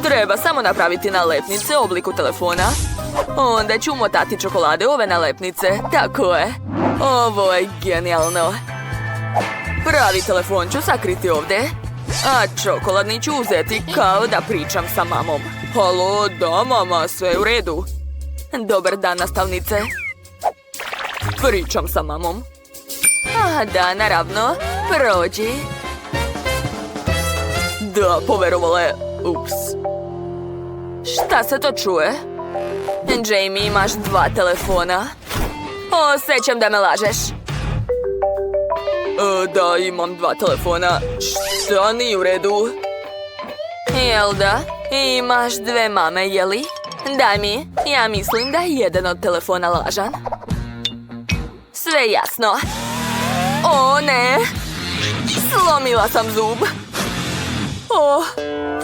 Treba samo napraviti nalepnice u obliku telefona. Onda ću umotati čokolade u ove nalepnice. Tako je. Ovo je genijalno. Pravi telefon ću sakriti ovdje. A čokoladni ću uzeti kao da pričam sa mamom. Halo, da mama, sve je u redu. Dobar dan, nastavnice. Pričam sa mamom. A da, naravno. Prođi. Da, poverovala je. Ups. Šta se to čuje? Jamie, imaš 2 telefona. Osjećam da me lažeš. Da, imam 2 telefona. Šta nije u redu? Jel da? Imaš 2 mame, jeli? Daj mi, ja mislim da je jedan od telefona lažan. Sve jasno. O, ne! Slomila sam zub.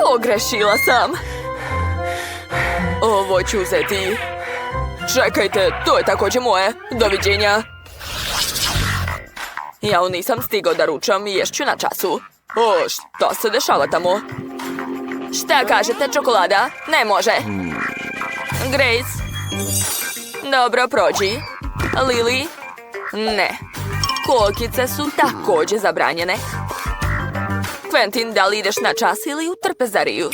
Pogrešila sam. Ovo ću uzeti. Čekajte, to je također moje. Doviđenja. Ja nisam stigao da ručam i ješću na času. Šta se dešava tamo? Šta kažete, čokolada? Ne može. Grace? Dobro, prođi. Lili? Ne. Kokice su također zabranjene. Quentin, da li ideš na čas ili u trpezariju?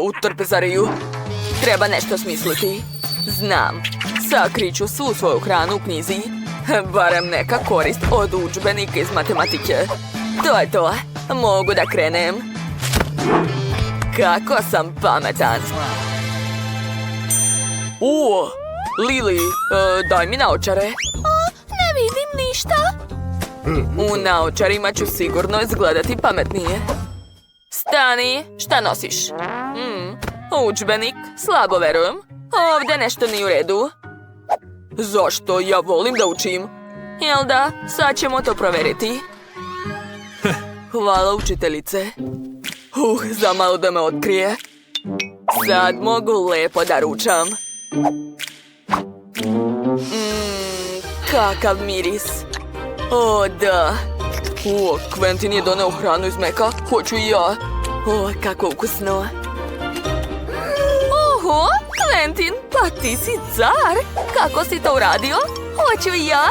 U trpezariju. Treba nešto smisliti. Znam, sakriću svu svoju hranu u knjizi. Barem neka korist od udžbenika iz matematike. To je to. Mogu da krenem. Kako sam pametan. Lili, daj mi naočare. Ne vidim ništa. U naočarima ću sigurno izgledati pametnije. Stani, šta nosiš? Udžbenik, slabo verujem. Ovdje nešto nije u redu. Zašto? Ja volim da učim. Jel da? Sad ćemo to provjeriti. Hvala učiteljice. Za malo da me otkrije. Sad mogu lepo da ručam. Kakav miris. O, da. Quentin je doneo hranu iz Meka. Hoću i ja. Kako ukusno. Oho, Quentin, pa ti si car. Kako si to uradio? Hoću i ja.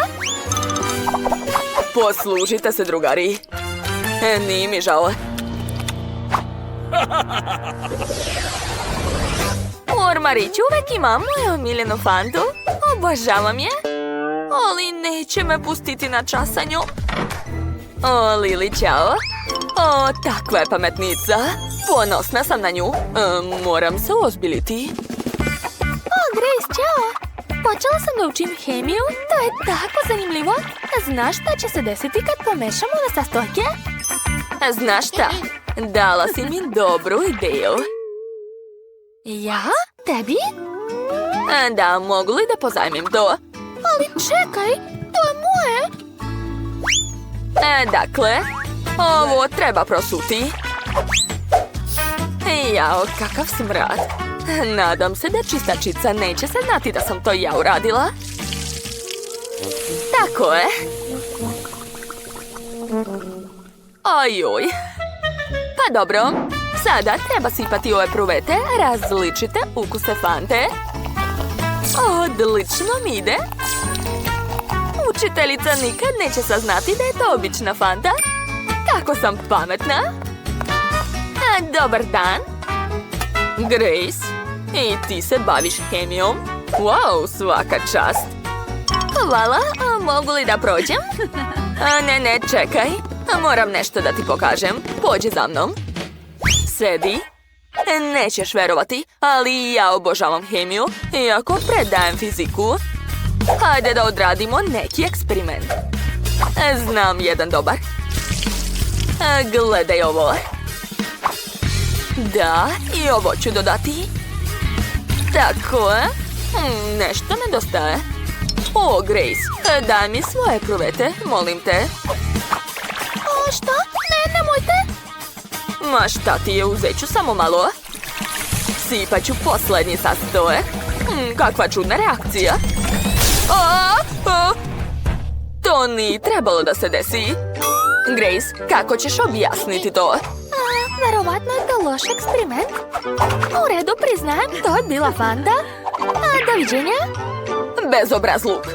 Poslužite se, drugari. Nije mi žao. U ormariću uvek imam moju omiljenu fantu. Obožavam je. Ali neće me pustiti na časanju. O, Lili, čao. O, takva je pametnica. Ponosna sam na nju. Moram se uozbiljiti. O, Grace, čao. Počela sam da učim hemiju. To je tako zanimljivo. Znaš šta će se desiti kad pomešamo ove sastojke? Znaš šta? Dala si mi dobru ideju. Ja? Tebi? Da, mogu li da pozajmim to? Ali čekaj, to je moje. Dakle, ovo treba prosuti. Jao, kakav smrad. Nadam se da čistačica neće se znati da sam to ja uradila. Tako je. Ojoj. Pa dobro, sada treba sipati ove pruvete različite ukuse fante. Odlično mi ide. Učiteljica nikad neće saznati da je to obična fanta. Kako sam pametna. Dobar dan. Grace, i ti se baviš hemijom? Wow, svaka čast. Hvala, mogu li da prođem? Ne, čekaj. Moram nešto da ti pokažem. Pođi za mnom. Sedi. Nećeš verovati, ali ja obožavam hemiju, iako predajem fiziku. Hajde da odradimo neki eksperiment. Znam jedan dobar. Gledaj ovo. Da, i ovo ću dodati. Tako je. Nešto nedostaje. O, Grace, daj mi svoje pruvete, molim te. O, što? Ne, nemojte. Ma šta ti je, uzet ću samo malo. Sipat ću posljednji sastojak. Kakva čudna reakcija. To nije trebalo da se desi. Grace, kako ćeš objasniti to? Verovatno je to loš eksperiment. U redu, priznajem, to je bila fanta. Doviđenja. Bezobrazluk.